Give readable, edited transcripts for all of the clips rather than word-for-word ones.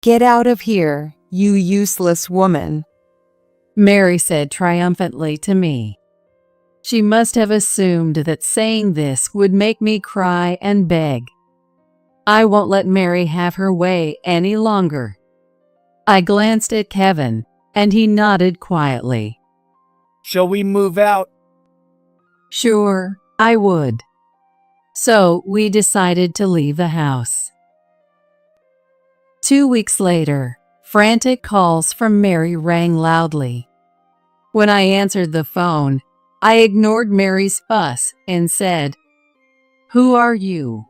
Get out of here, you useless woman, Mary said triumphantly to me. She must have assumed that saying this would make me cry and beg. I won't let Mary have her way any longer. I glanced at Kevin, and he nodded quietly. Shall we move out? Sure, I would. So we decided to leave the house. 2 weeks later, frantic calls from Mary rang loudly. When I answered the phone, I ignored Mary's fuss and said, "Who are you?"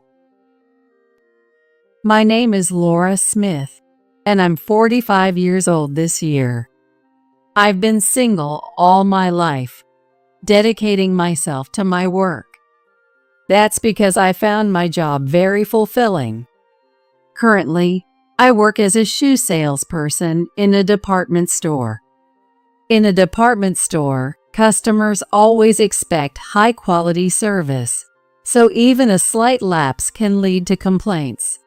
My name is Laura Smith, and I'm 45 years old this year. I've been single all my life, dedicating myself to my work. That's because I found my job very fulfilling. Currently, I work as a shoe salesperson in a department store. In a department store, customers always expect high-quality service, so even a slight lapse can lead to complaints.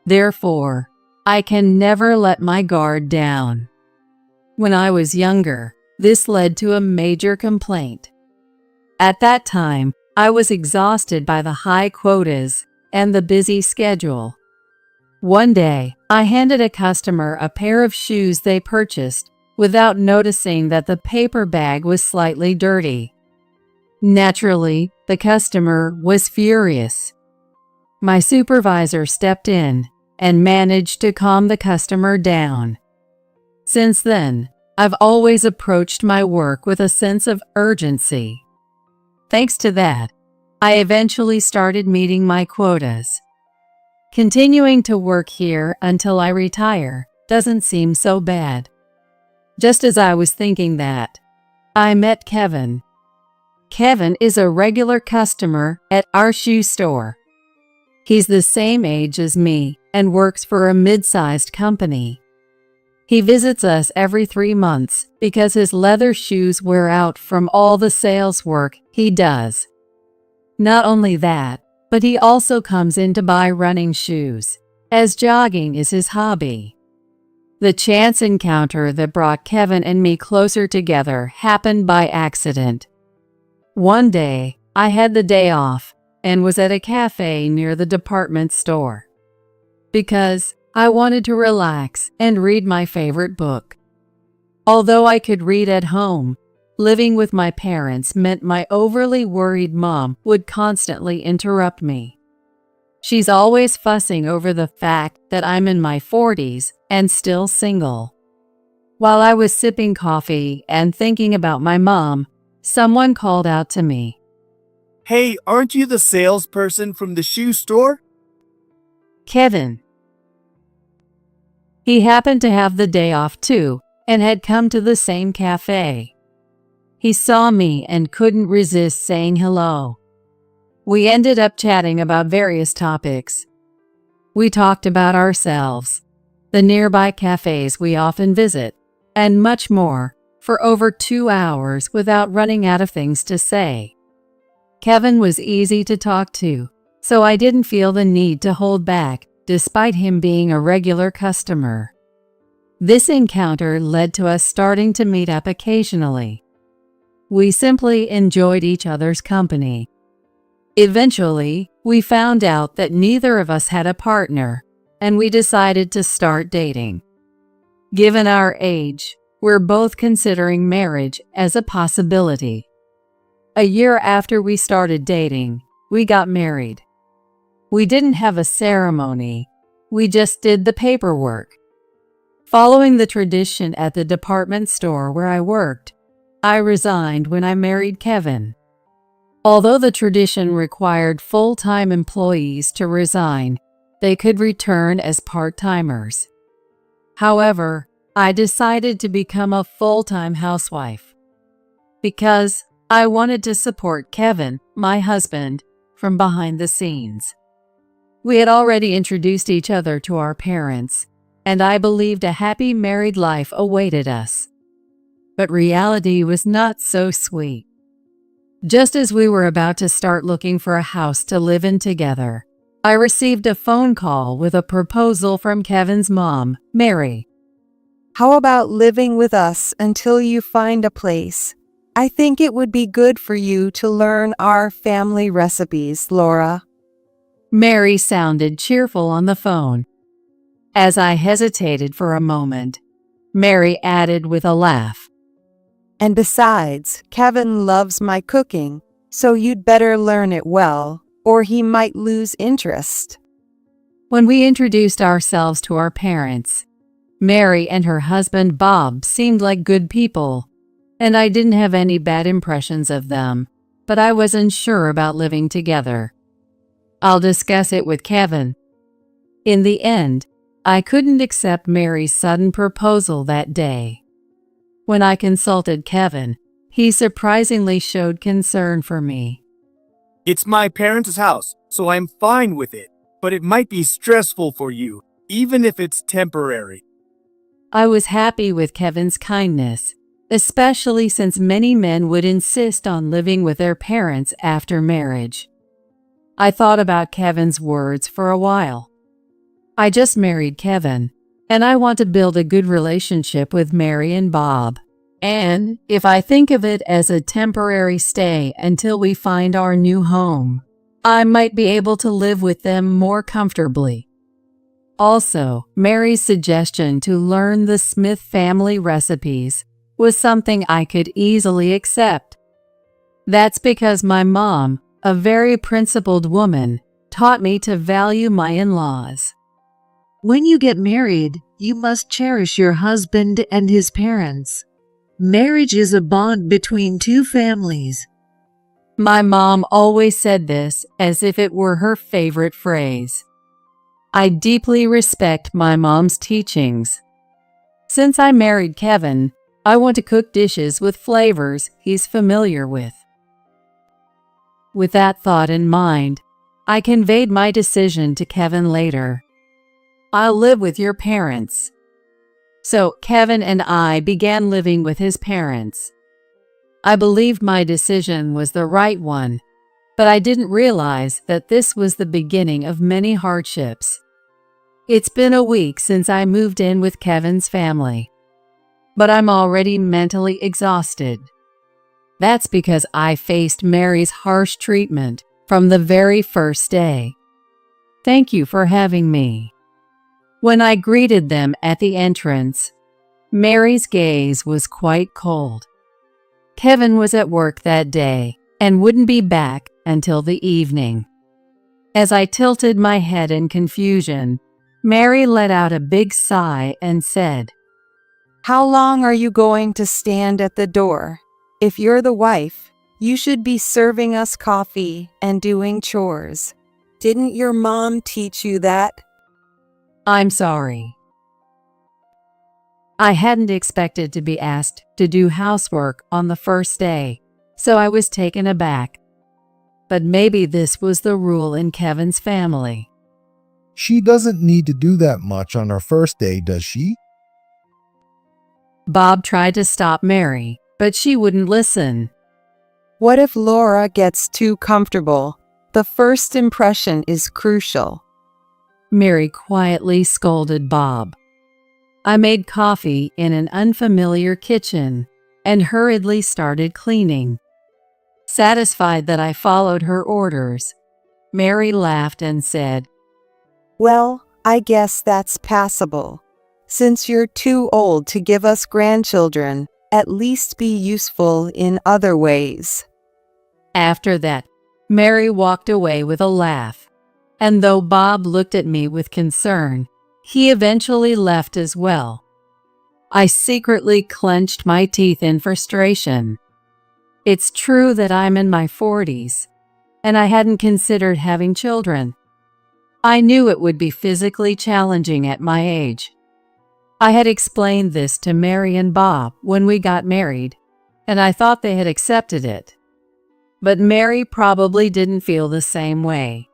Therefore, I can never let my guard down. When I was younger, this led to a major complaint. At that time, I was exhausted by the high quotas and the busy schedule. One day, I handed a customer a pair of shoes they purchased without noticing that the paper bag was slightly dirty. Naturally, the customer was furious. My supervisor stepped in and managed to calm the customer down. Since then, I've always approached my work with a sense of urgency. Thanks to that, I eventually started meeting my quotas. Continuing to work here until I retire doesn't seem so bad. Just as I was thinking that, I met Kevin. Kevin is a regular customer at our shoe store. He's the same age as me and works for a mid-sized company. He visits us every 3 months because his leather shoes wear out from all the sales work he does. Not only that, but he also comes in to buy running shoes, as jogging is his hobby. The chance encounter that brought Kevin and me closer together happened by accident. One day, I had the day off and was at a cafe near the department store. Because I wanted to relax and read my favorite book. Although I could read at home, living with my parents meant my overly worried mom would constantly interrupt me. She's always fussing over the fact that I'm in my 40s and still single. While I was sipping coffee and thinking about my mom, someone called out to me. Hey, aren't you the salesperson from the shoe store? Kevin. He happened to have the day off too and had come to the same cafe. He saw me and couldn't resist saying hello. We ended up chatting about various topics. We talked about ourselves, the nearby cafes we often visit, and much more for over 2 hours without running out of things to say. Kevin was easy to talk to, so I didn't feel the need to hold back despite him being a regular customer. This encounter led to us starting to meet up occasionally. We simply enjoyed each other's company. Eventually, we found out that neither of us had a partner, and we decided to start dating. Given our age, we're both considering marriage as a possibility. A year after we started dating, we got married. We didn't have a ceremony, we just did the paperwork. Following the tradition at the department store where I worked, I resigned when I married Kevin. Although the tradition required full-time employees to resign, they could return as part-timers. However, I decided to become a full-time housewife because I wanted to support Kevin, my husband, from behind the scenes. We had already introduced each other to our parents, and I believed a happy married life awaited us. But reality was not so sweet. Just as we were about to start looking for a house to live in together, I received a phone call with a proposal from Kevin's mom, Mary. How about living with us until you find a place? I think it would be good for you to learn our family recipes, Laura. Mary sounded cheerful on the phone. As I hesitated for a moment, Mary added with a laugh. And besides, Kevin loves my cooking, so you'd better learn it well, or he might lose interest. When we introduced ourselves to our parents, Mary and her husband Bob seemed like good people, and I didn't have any bad impressions of them, but I wasn't sure about living together. I'll discuss it with Kevin. In the end, I couldn't accept Mary's sudden proposal that day. When I consulted Kevin, he surprisingly showed concern for me. It's my parents' house, so I'm fine with it, but it might be stressful for you, even if it's temporary. I was happy with Kevin's kindness, especially since many men would insist on living with their parents after marriage. I thought about Kevin's words for a while. I just married Kevin, and I want to build a good relationship with Mary and Bob. And if I think of it as a temporary stay until we find our new home, I might be able to live with them more comfortably. Also, Mary's suggestion to learn the Smith family recipes was something I could easily accept. That's because my mom, a very principled woman, taught me to value my in-laws. When you get married, you must cherish your husband and his parents. Marriage is a bond between two families. My mom always said this as if it were her favorite phrase. I deeply respect my mom's teachings. Since I married Kevin, I want to cook dishes with flavors he's familiar with. With that thought in mind, I conveyed my decision to Kevin later. I'll live with your parents. So Kevin and I began living with his parents. I believed my decision was the right one, but I didn't realize that this was the beginning of many hardships. It's been a week since I moved in with Kevin's family, but I'm already mentally exhausted. That's because I faced Mary's harsh treatment from the very first day. Thank you for having me. When I greeted them at the entrance, Mary's gaze was quite cold. Kevin was at work that day and wouldn't be back until the evening. As I tilted my head in confusion, Mary let out a big sigh and said, How long are you going to stand at the door? If you're the wife, you should be serving us coffee and doing chores. Didn't your mom teach you that? I'm sorry. I hadn't expected to be asked to do housework on the first day, so I was taken aback. But maybe this was the rule in Kevin's family. She doesn't need to do that much on her first day, does she? Bob tried to stop Mary, but she wouldn't listen. What if Laura gets too comfortable? The first impression is crucial. Mary quietly scolded Bob. I made coffee in an unfamiliar kitchen and hurriedly started cleaning. Satisfied that I followed her orders, Mary laughed and said, Well, I guess that's passable. Since you're too old to give us grandchildren, at least be useful in other ways. After that, Mary walked away with a laugh, and though Bob looked at me with concern, he eventually left as well. I secretly clenched my teeth in frustration. It's true that I'm in my 40s, and I hadn't considered having children. I knew it would be physically challenging at my age. I had explained this to Mary and Bob when we got married, and I thought they had accepted it. But Mary probably didn't feel the same way.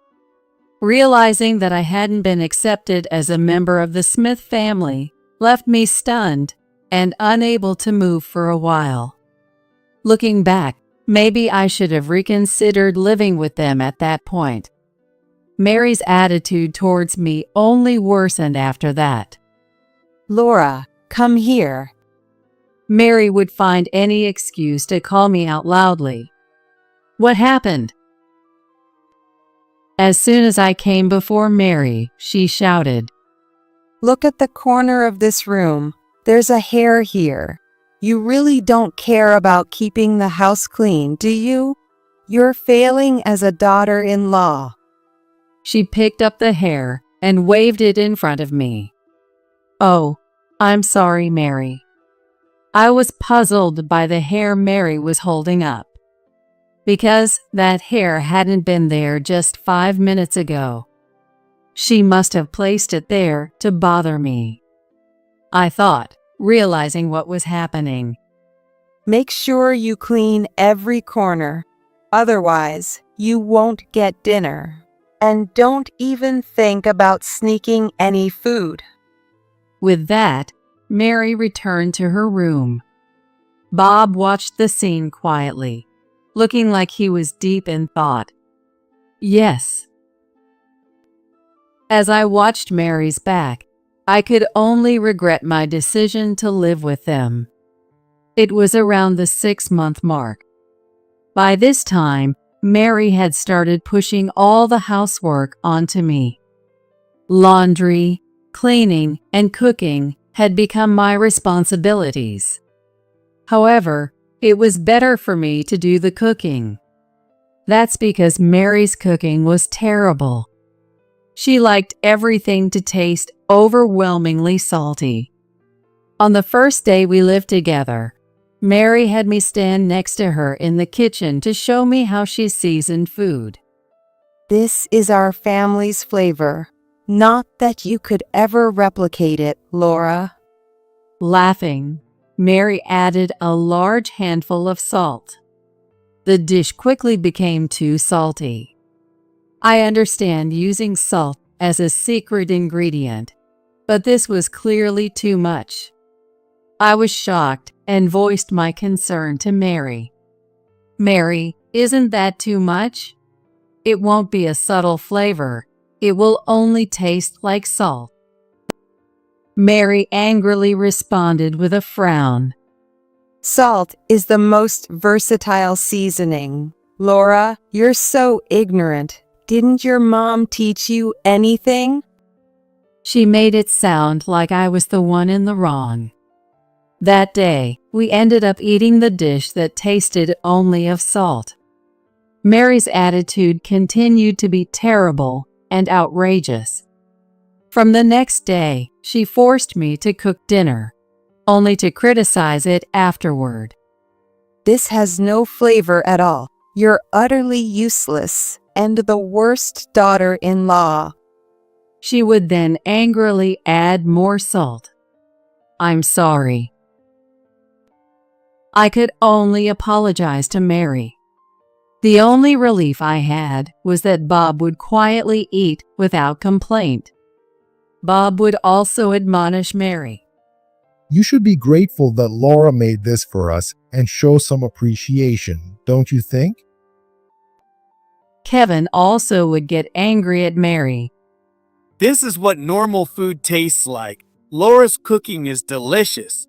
Realizing that I hadn't been accepted as a member of the Smith family left me stunned and unable to move for a while. Looking back, maybe I should have reconsidered living with them at that point. Mary's attitude towards me only worsened after that. Laura, come here. Mary would find any excuse to call me out loudly. What happened? As soon as I came before Mary, she shouted, Look at the corner of this room. There's a hair here. You really don't care about keeping the house clean, do you? You're failing as a daughter-in-law. She picked up the hair and waved it in front of me. Oh, I'm sorry, Mary. I was puzzled by the hair Mary was holding up, because that hair hadn't been there just 5 minutes ago. She must have placed it there to bother me, I thought, realizing what was happening. Make sure you clean every corner. Otherwise, you won't get dinner. And don't even think about sneaking any food. With that, Mary returned to her room. Bob watched the scene quietly, looking like he was deep in thought. Yes. As I watched Mary's back, I could only regret my decision to live with them. It was around the 6-month mark. By this time, Mary had started pushing all the housework onto me. Laundry, cleaning, and cooking had become my responsibilities. However, it was better for me to do the cooking. That's because Mary's cooking was terrible. She liked everything to taste overwhelmingly salty. On the first day we lived together, Mary had me stand next to her in the kitchen to show me how she seasoned food. This is our family's flavor. Not that you could ever replicate it, Laura. Laughing, Mary added a large handful of salt. The dish quickly became too salty. I understand using salt as a secret ingredient, but this was clearly too much. I was shocked and voiced my concern to Mary. Mary, isn't that too much? It won't be a subtle flavor. It will only taste like salt. Mary angrily responded with a frown. Salt is the most versatile seasoning. Laura, you're so ignorant. Didn't your mom teach you anything? She made it sound like I was the one in the wrong. That day, we ended up eating the dish that tasted only of salt. Mary's attitude continued to be terrible and outrageous. From the next day, she forced me to cook dinner, only to criticize it afterward. This has no flavor at all. You're utterly useless and the worst daughter-in-law. She would then angrily add more salt. I'm sorry. I could only apologize to Mary. The only relief I had was that Bob would quietly eat without complaint. Bob would also admonish Mary. You should be grateful that Laura made this for us and show some appreciation, don't you think? Kevin also would get angry at Mary. This is what normal food tastes like. Laura's cooking is delicious.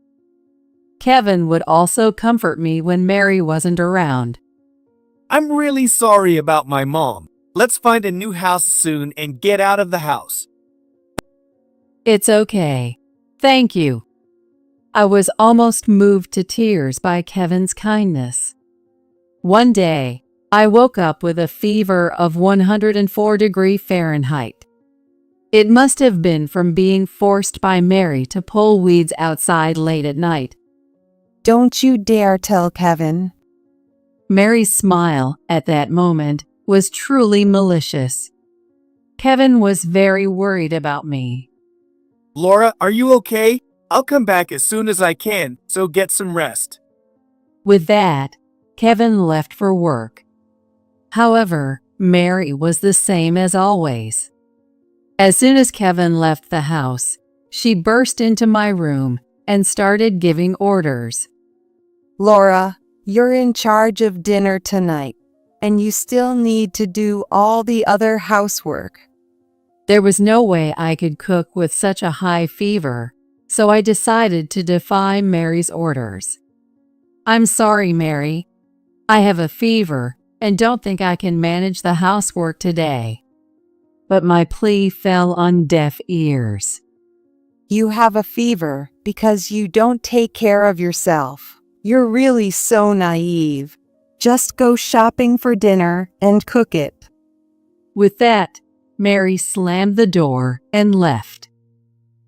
Kevin would also comfort me when Mary wasn't around. I'm really sorry about my mom. Let's find a new house soon and get out of the house. It's okay. Thank you. I was almost moved to tears by Kevin's kindness. One day, I woke up with a fever of 104 degrees Fahrenheit. It must have been from being forced by Mary to pull weeds outside late at night. Don't you dare tell Kevin. Mary's smile at that moment was truly malicious. Kevin was very worried about me. Laura, are you okay? I'll come back as soon as I can, so get some rest. With that, Kevin left for work. However, Mary was the same as always. As soon as Kevin left the house, she burst into my room and started giving orders. Laura, you're in charge of dinner tonight. and you still need to do all the other housework. There was no way I could cook with such a high fever, so I decided to defy Mary's orders. I'm sorry, Mary. I have a fever and don't think I can manage the housework today. But my plea fell on deaf ears. You have a fever because you don't take care of yourself. You're really so naive. Just go shopping for dinner and cook it. With that, Mary slammed the door and left.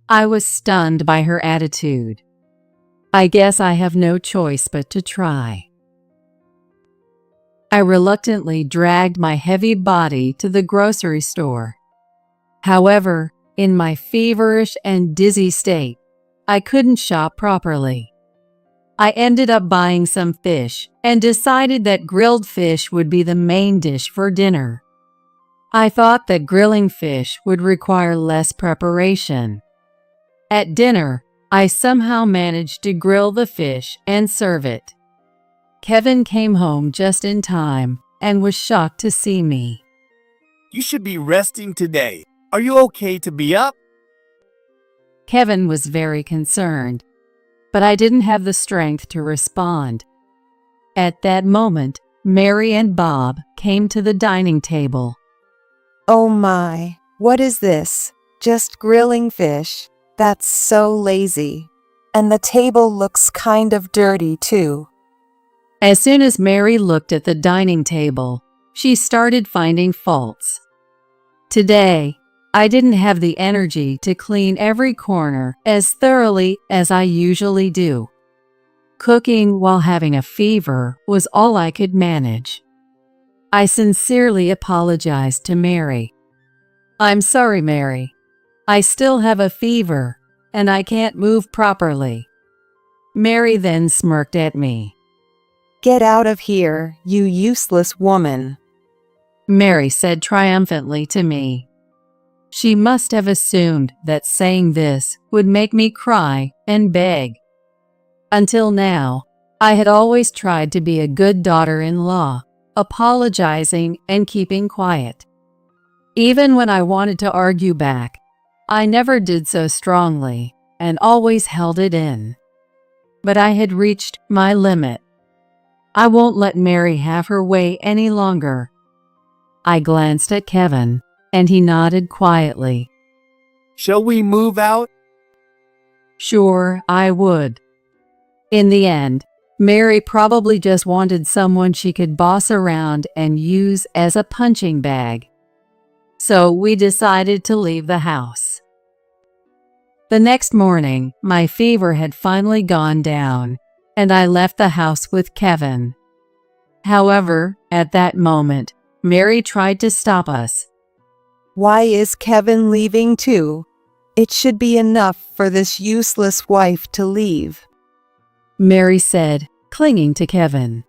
I was stunned by her attitude. I guess I have no choice but to try. I reluctantly dragged my heavy body to the grocery store. However, in my feverish and dizzy state, I couldn't shop properly. I ended up buying some fish and decided that grilled fish would be the main dish for dinner. I thought that grilling fish would require less preparation. At dinner, I somehow managed to grill the fish and serve it. Kevin came home just in time and was shocked to see me. You should be resting today. Are you okay to be up? Kevin was very concerned, but I didn't have the strength to respond. At that moment, Mary and Bob came to the dining table. Oh my, what is this? Just grilling fish? That's so lazy. And the table looks kind of dirty too. As soon as Mary looked at the dining table, she started finding faults. Today, I didn't have the energy to clean every corner as thoroughly as I usually do. Cooking while having a fever was all I could manage. I sincerely apologized to Mary. I'm sorry, Mary. I still have a fever, and I can't move properly. Mary then smirked at me. Get out of here, you useless woman. Mary said triumphantly to me. She must have assumed that saying this would make me cry and beg. Until now, I had always tried to be a good daughter-in-law, apologizing and keeping quiet. Even when I wanted to argue back, I never did so strongly and always held it in. But I had reached my limit. I won't let Mary have her way any longer. I glanced at Kevin, and he nodded quietly. Shall we move out? Sure, I would. In the end, Mary probably just wanted someone she could boss around and use as a punching bag. So we decided to leave the house. The next morning, my fever had finally gone down, and I left the house with Kevin. However, at that moment, Mary tried to stop us. Why is Kevin leaving too? It should be enough for this useless wife to leave. Mary said, clinging to Kevin.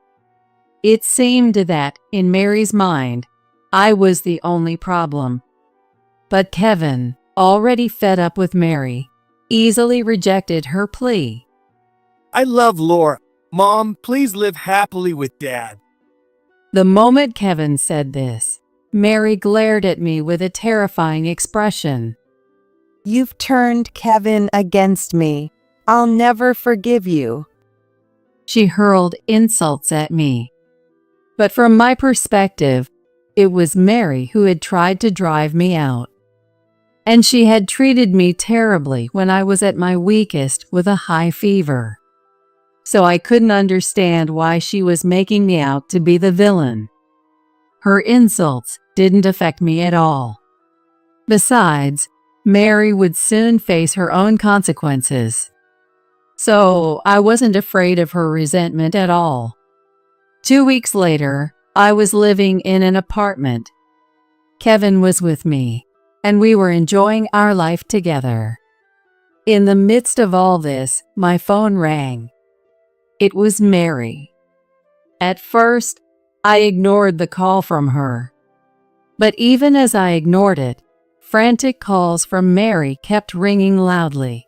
It seemed that, in Mary's mind, I was the only problem. But Kevin, already fed up with Mary, easily rejected her plea. I love Laura. Mom, please live happily with Dad. The moment Kevin said this, Mary glared at me with a terrifying expression. You've turned Kevin against me. I'll never forgive you. She hurled insults at me. But from my perspective, it was Mary who had tried to drive me out. And she had treated me terribly when I was at my weakest with a high fever. So I couldn't understand why she was making me out to be the villain. Her insults didn't affect me at all. Besides, Mary would soon face her own consequences. So I wasn't afraid of her resentment at all. 2 weeks later, I was living in an apartment. Kevin was with me, and we were enjoying our life together. In the midst of all this, my phone rang. It was Mary. At first, I ignored the call from her. But even as I ignored it, frantic calls from Mary kept ringing loudly.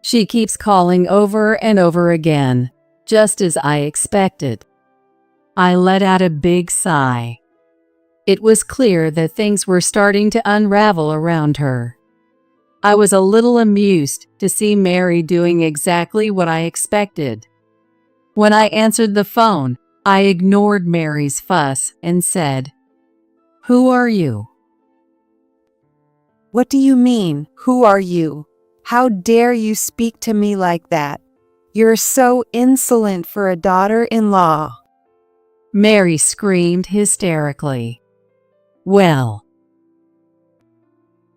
She keeps calling over and over again, just as I expected. I let out a big sigh. It was clear that things were starting to unravel around her. I was a little amused to see Mary doing exactly what I expected. When I answered the phone, I ignored Mary's fuss and said, "Who are you?" What do you mean, who are you? How dare you speak to me like that? You're so insolent for a daughter-in-law. Mary screamed hysterically. Well,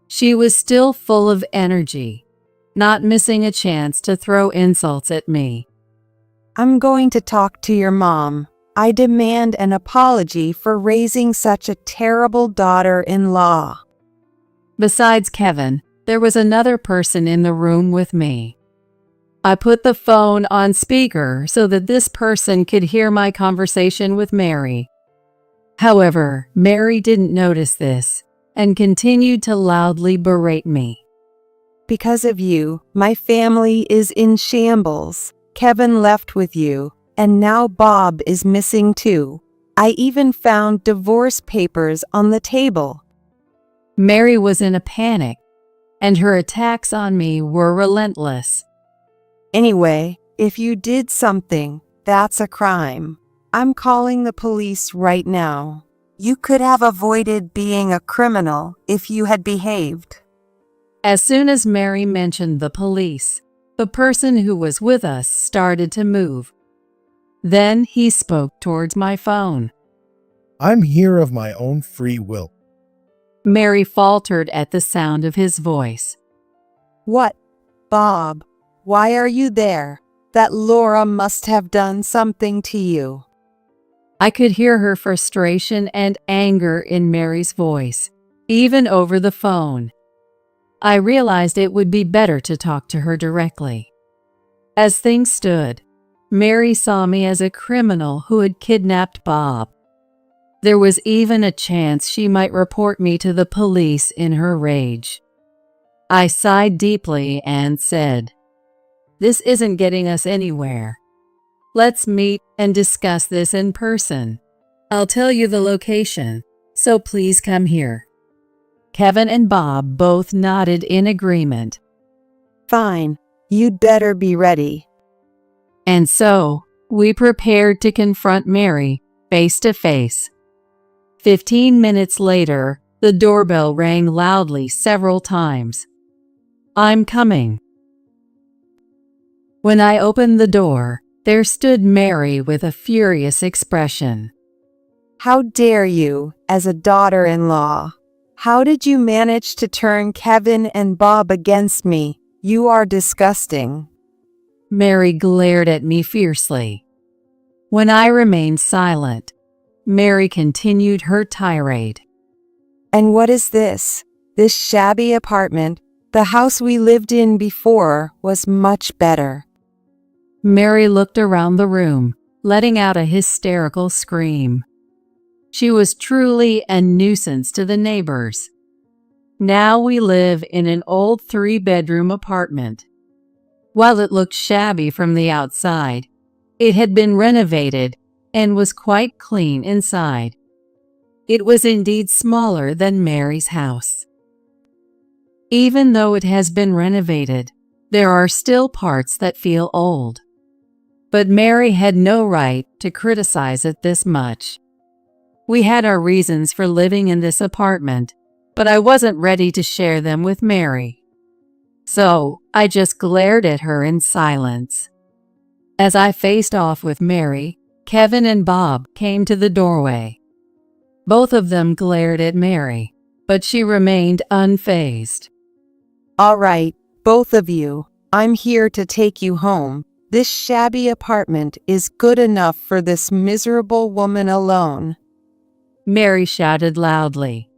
she was still full of energy, not missing a chance to throw insults at me. I'm going to talk to your mom. I demand an apology for raising such a terrible daughter-in-law. Besides Kevin, there was another person in the room with me. I put the phone on speaker so that this person could hear my conversation with Mary. However, Mary didn't notice this and continued to loudly berate me. Because of you, my family is in shambles. Kevin left with you, and now Bob is missing too. I even found divorce papers on the table. Mary was in a panic, and her attacks on me were relentless. Anyway, if you did something, that's a crime. I'm calling the police right now. You could have avoided being a criminal if you had behaved. As soon as Mary mentioned the police, the person who was with us started to move. Then he spoke towards my phone. I'm here of my own free will. Mary faltered at the sound of his voice. What? Bob, why are you there? That Laura must have done something to you. I could hear her frustration and anger in Mary's voice, even over the phone. I realized it would be better to talk to her directly. As things stood, Mary saw me as a criminal who had kidnapped Bob. There was even a chance she might report me to the police in her rage. I sighed deeply and said, "This isn't getting us anywhere. Let's meet and discuss this in person. I'll tell you the location, so please come here." Kevin and Bob both nodded in agreement. Fine, you'd better be ready. And so, we prepared to confront Mary face to face. 15 minutes later, the doorbell rang loudly several times. "I'm coming." When I opened the door, there stood Mary with a furious expression. How dare you, as a daughter-in-law? How did you manage to turn Kevin and Bob against me? You are disgusting. Mary glared at me fiercely. When I remained silent, Mary continued her tirade. And what is this? This shabby apartment? The house we lived in before was much better. Mary looked around the room, letting out a hysterical scream. She was truly a nuisance to the neighbors. Now we live in an old 3-bedroom apartment. While it looked shabby from the outside, it had been renovated and was quite clean inside. It was indeed smaller than Mary's house. Even though it has been renovated, there are still parts that feel old. But Mary had no right to criticize it this much. We had our reasons for living in this apartment, but I wasn't ready to share them with Mary. So I just glared at her in silence. As I faced off with Mary, Kevin and Bob came to the doorway. Both of them glared at Mary, but she remained unfazed. All right, both of you, I'm here to take you home. This shabby apartment is good enough for this miserable woman alone. Mary shouted loudly.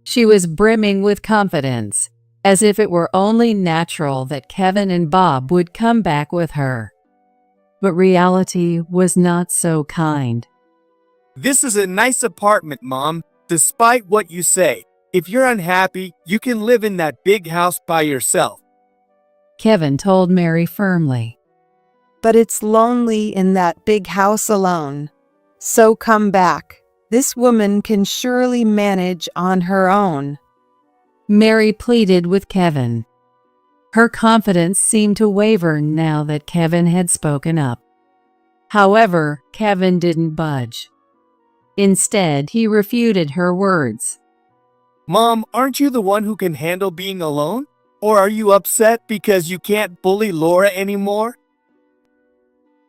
She was brimming with confidence, as if it were only natural that Kevin and Bob would come back with her. But reality was not so kind. This is a nice apartment, Mom, despite what you say. If you're unhappy, you can live in that big house by yourself. Kevin told Mary firmly. But it's lonely in that big house alone. So come back. This woman can surely manage on her own. Mary pleaded with Kevin. Her confidence seemed to waver now that Kevin had spoken up. However, Kevin didn't budge. Instead, he refuted her words. Mom, aren't you the one who can handle being alone? Or are you upset because you can't bully Laura anymore?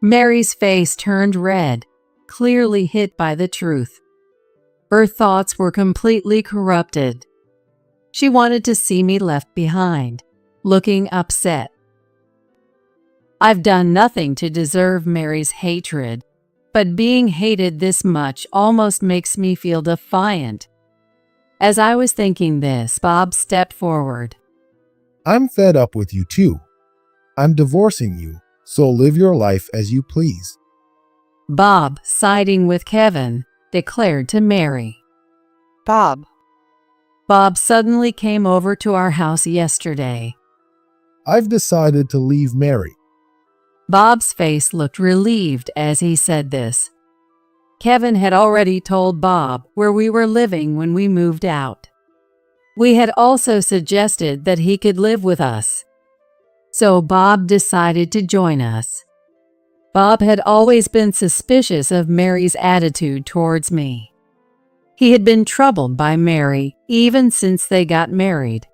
Mary's face turned red, clearly hit by the truth. Her thoughts were completely corrupted. She wanted to see me left behind, looking upset. I've done nothing to deserve Mary's hatred, but being hated this much almost makes me feel defiant. As I was thinking this, Bob stepped forward. I'm fed up with you too. I'm divorcing you, so live your life as you please. Bob, siding with Kevin, declared to Mary. Bob. Bob suddenly came over to our house yesterday. I've decided to leave Mary. Bob's face looked relieved as he said this. Kevin had already told Bob where we were living when we moved out. We had also suggested that he could live with us. So Bob decided to join us. Bob had always been suspicious of Mary's attitude towards me. He had been troubled by Mary even since they got married.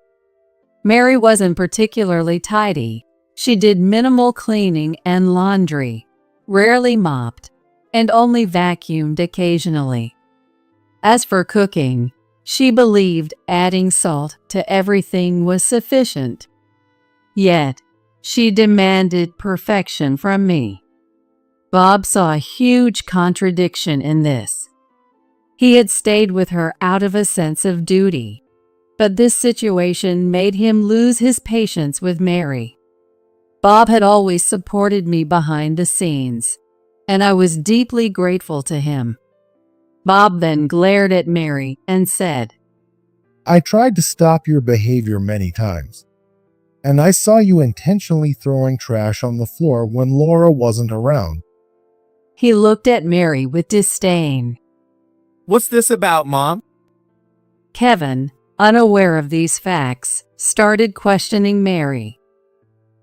Mary wasn't particularly tidy. She did minimal cleaning and laundry, rarely mopped, and only vacuumed occasionally. As for cooking, she believed adding salt to everything was sufficient. Yet, she demanded perfection from me. Bob saw a huge contradiction in this. He had stayed with her out of a sense of duty, but this situation made him lose his patience with Mary. Bob had always supported me behind the scenes, and I was deeply grateful to him. Bob then glared at Mary and said, I tried to stop your behavior many times, and I saw you intentionally throwing trash on the floor when Laura wasn't around. He looked at Mary with disdain. What's this about, Mom? Kevin, unaware of these facts, started questioning Mary.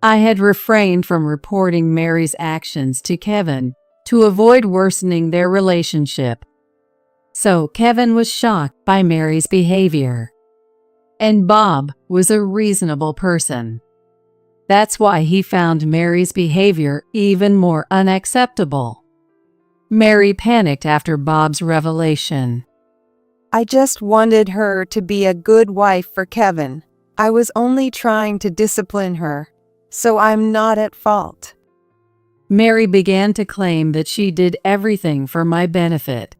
I had refrained from reporting Mary's actions to Kevin to avoid worsening their relationship. So Kevin was shocked by Mary's behavior. And Bob was a reasonable person. That's why he found Mary's behavior even more unacceptable. Mary panicked after Bob's revelation. I just wanted her to be a good wife for Kevin. I was only trying to discipline her, so I'm not at fault. Mary began to claim that she did everything for my benefit.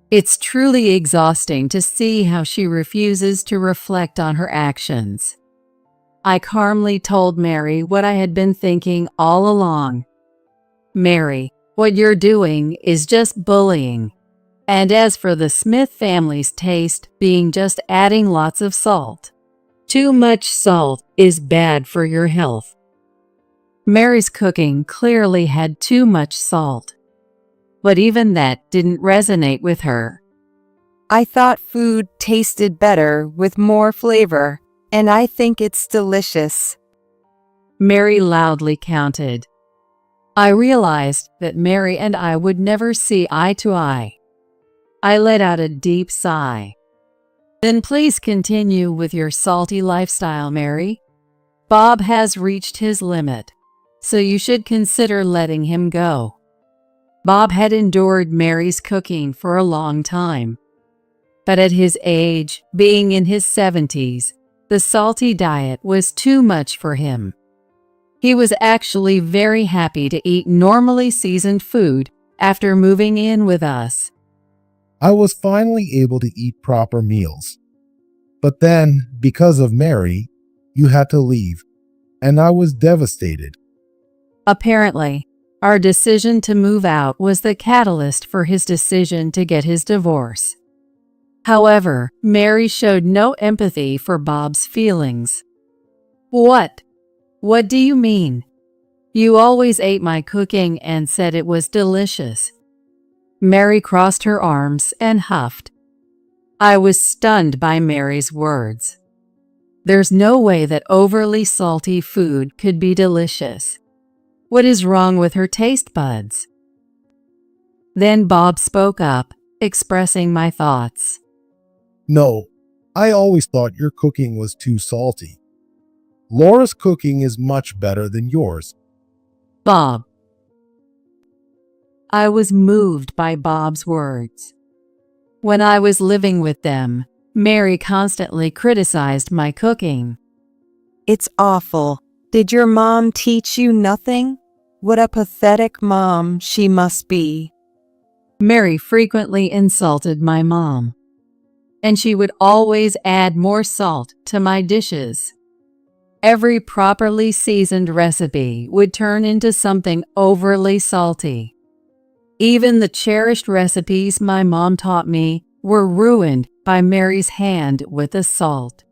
It's truly exhausting to see how she refuses to reflect on her actions. I calmly told Mary what I had been thinking all along. Mary, what you're doing is just bullying. And as for the Smith family's taste being just adding lots of salt, too much salt is bad for your health. Mary's cooking clearly had too much salt. But even that didn't resonate with her. I thought food tasted better with more flavor, and I think it's delicious. Mary loudly counted. I realized that Mary and I would never see eye to eye. I let out a deep sigh. Then please continue with your salty lifestyle, Mary. Bob has reached his limit, so you should consider letting him go. Bob had endured Mary's cooking for a long time. But at his age, being in his 70s, the salty diet was too much for him. He was actually very happy to eat normally seasoned food after moving in with us. I was finally able to eat proper meals. But then, because of Mary, you had to leave, and I was devastated. Apparently, our decision to move out was the catalyst for his decision to get his divorce. However, Mary showed no empathy for Bob's feelings. What? What do you mean? You always ate my cooking and said it was delicious. Mary crossed her arms and huffed. I was stunned by Mary's words. There's no way that overly salty food could be delicious. What is wrong with her taste buds? Then Bob spoke up, expressing my thoughts. No, I always thought your cooking was too salty. Laura's cooking is much better than yours. Bob. I was moved by Bob's words. When I was living with them, Mary constantly criticized my cooking. It's awful. Did your mom teach you nothing? What a pathetic mom she must be. Mary frequently insulted my mom, and she would always add more salt to my dishes. Every properly seasoned recipe would turn into something overly salty. Even the cherished recipes my mom taught me were ruined by Mary's hand with the salt.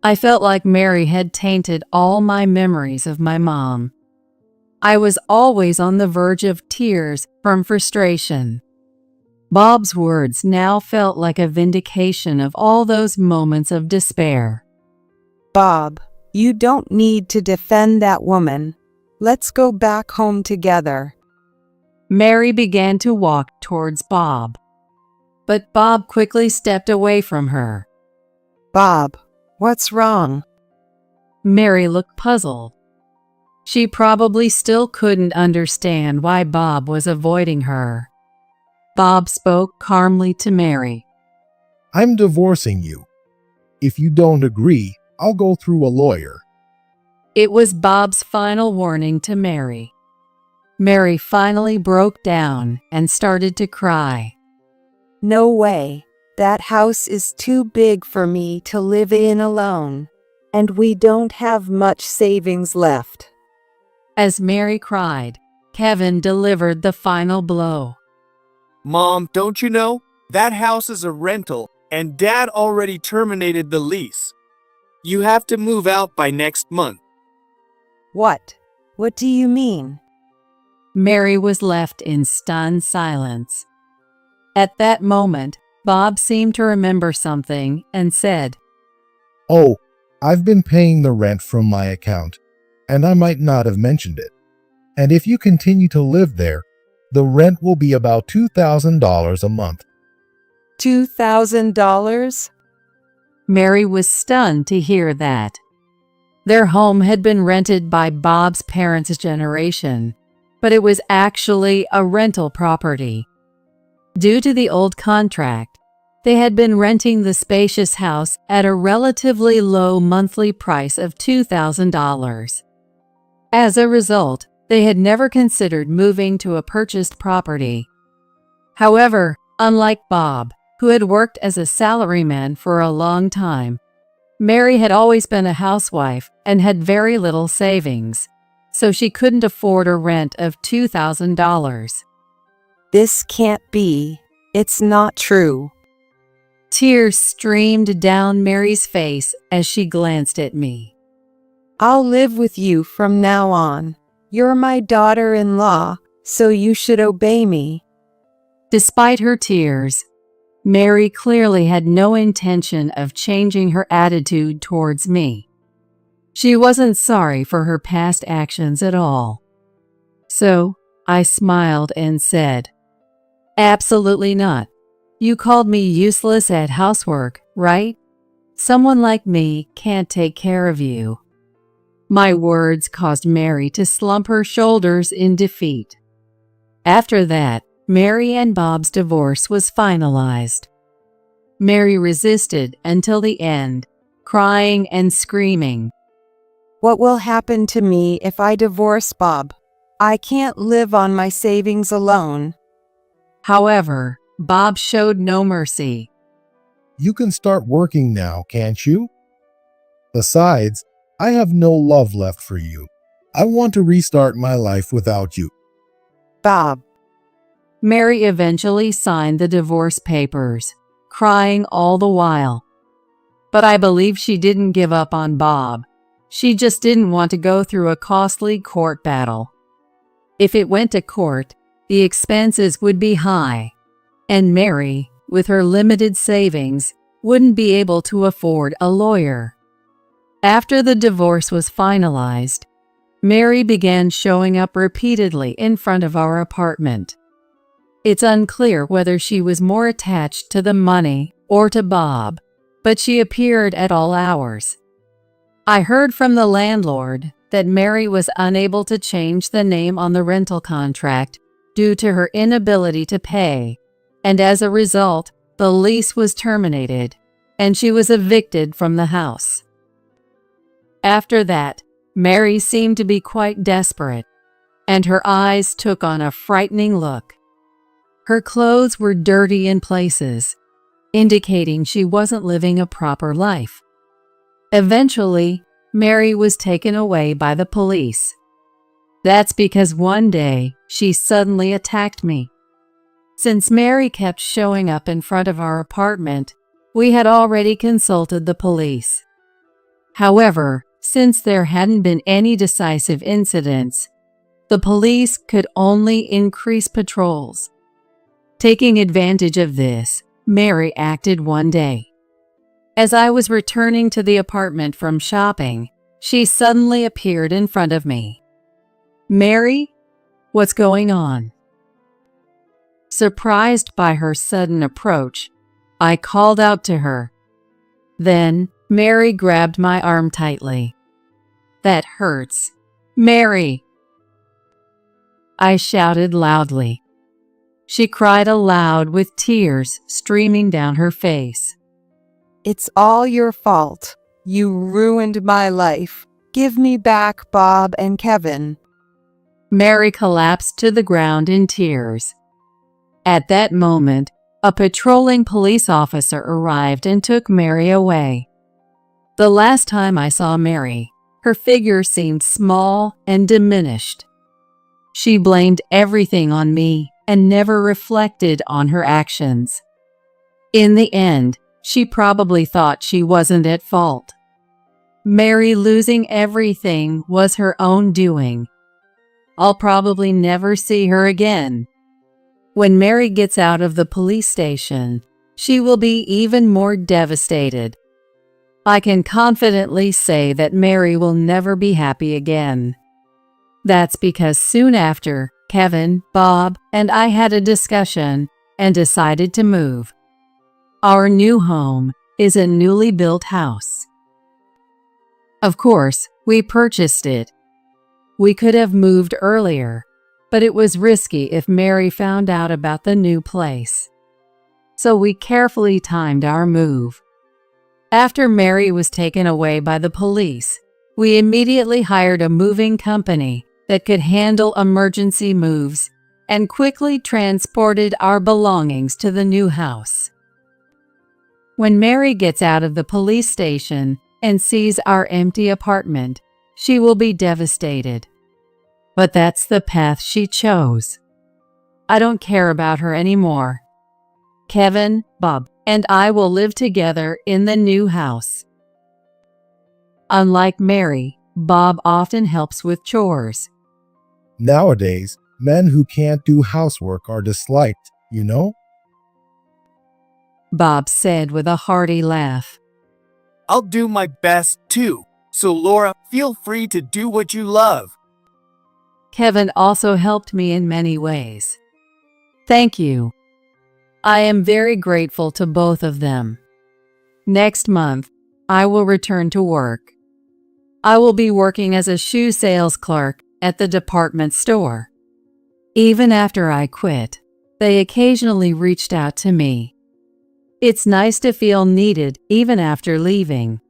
I felt like Mary had tainted all my memories of my mom. I was always on the verge of tears from frustration. Bob's words now felt like a vindication of all those moments of despair. Bob, you don't need to defend that woman. Let's go back home together. Mary began to walk towards Bob, but Bob quickly stepped away from her. Bob, what's wrong? Mary looked puzzled. She probably still couldn't understand why Bob was avoiding her. Bob spoke calmly to Mary. I'm divorcing you. If you don't agree, I'll go through a lawyer. It was Bob's final warning to Mary. Mary finally broke down and started to cry. No way. That house is too big for me to live in alone, and we don't have much savings left. As Mary cried, Kevin delivered the final blow. Mom, don't you know? That house is a rental, and Dad already terminated the lease. You have to move out by next month. What? What do you mean? Mary was left in stunned silence. At that moment, Bob seemed to remember something and said, Oh, I've been paying the rent from my account, and I might not have mentioned it. And if you continue to live there, the rent will be about $2,000 a month. $2,000? Mary was stunned to hear that. Their home had been rented by Bob's parents' generation, but it was actually a rental property. Due to the old contract, they had been renting the spacious house at a relatively low monthly price of $2,000. As a result, they had never considered moving to a purchased property. However, unlike Bob, who had worked as a salaryman for a long time, Mary had always been a housewife and had very little savings, so she couldn't afford a rent of $2,000. This can't be. It's not true. Tears streamed down Mary's face as she glanced at me. I'll live with you from now on. You're my daughter-in-law, so you should obey me. Despite her tears, Mary clearly had no intention of changing her attitude towards me. She wasn't sorry for her past actions at all. So, I smiled and said, Absolutely not. You called me useless at housework, right? Someone like me can't take care of you. My words caused Mary to slump her shoulders in defeat. After that, Mary and Bob's divorce was finalized. Mary resisted until the end, crying and screaming. What will happen to me if I divorce Bob? I can't live on my savings alone. However, Bob showed no mercy. You can start working now, can't you? Besides, I have no love left for you. I want to restart my life without you. Bob. Mary eventually signed the divorce papers, crying all the while. But I believe she didn't give up on Bob. She just didn't want to go through a costly court battle. If it went to court, the expenses would be high, and Mary, with her limited savings, wouldn't be able to afford a lawyer. After the divorce was finalized, Mary began showing up repeatedly in front of our apartment. It's unclear whether she was more attached to the money or to Bob, but she appeared at all hours. I heard from the landlord that Mary was unable to change the name on the rental contract due to her inability to pay, and as a result, the lease was terminated, and she was evicted from the house. After that, Mary seemed to be quite desperate, and her eyes took on a frightening look. Her clothes were dirty in places, indicating she wasn't living a proper life. Eventually, Mary was taken away by the police. That's because one day she suddenly attacked me. Since Mary kept showing up in front of our apartment, we had already consulted the police. However, since there hadn't been any decisive incidents, the police could only increase patrols. Taking advantage of this, Mary acted one day. As I was returning to the apartment from shopping, she suddenly appeared in front of me. "Mary, what's going on?" Surprised by her sudden approach, I called out to her. Then, Mary grabbed my arm tightly. "That hurts. Mary!" I shouted loudly. She cried aloud with tears streaming down her face. It's all your fault. You ruined my life. Give me back Bob and Kevin. Mary collapsed to the ground in tears. At that moment, a patrolling police officer arrived and took Mary away. The last time I saw Mary, her figure seemed small and diminished. She blamed everything on me and never reflected on her actions. In the end, she probably thought she wasn't at fault. Mary losing everything was her own doing. I'll probably never see her again. When Mary gets out of the police station, she will be even more devastated. I can confidently say that Mary will never be happy again. That's because soon after, Kevin, Bob, and I had a discussion and decided to move. Our new home is a newly built house. Of course, we purchased it. We could have moved earlier, but it was risky if Mary found out about the new place. So we carefully timed our move. After Mary was taken away by the police, we immediately hired a moving company that could handle emergency moves and quickly transported our belongings to the new house. When Mary gets out of the police station and sees our empty apartment, she will be devastated. But that's the path she chose. I don't care about her anymore. Kevin, Bob, and I will live together in the new house. Unlike Mary, Bob often helps with chores. Nowadays, men who can't do housework are disliked, you know? Bob said with a hearty laugh. I'll do my best too. So Laura, feel free to do what you love. Kevin also helped me in many ways. Thank you. I am very grateful to both of them. Next month, I will return to work. I will be working as a shoe sales clerk at the department store. Even after I quit, they occasionally reached out to me. It's nice to feel needed even after leaving.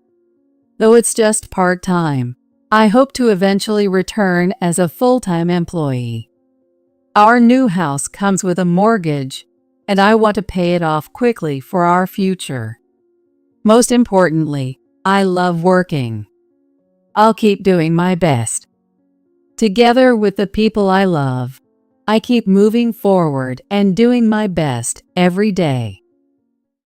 Though it's just part-time, I hope to eventually return as a full-time employee. Our new house comes with a mortgage, and I want to pay it off quickly for our future. Most importantly, I love working. I'll keep doing my best. Together with the people I love, I keep moving forward and doing my best every day.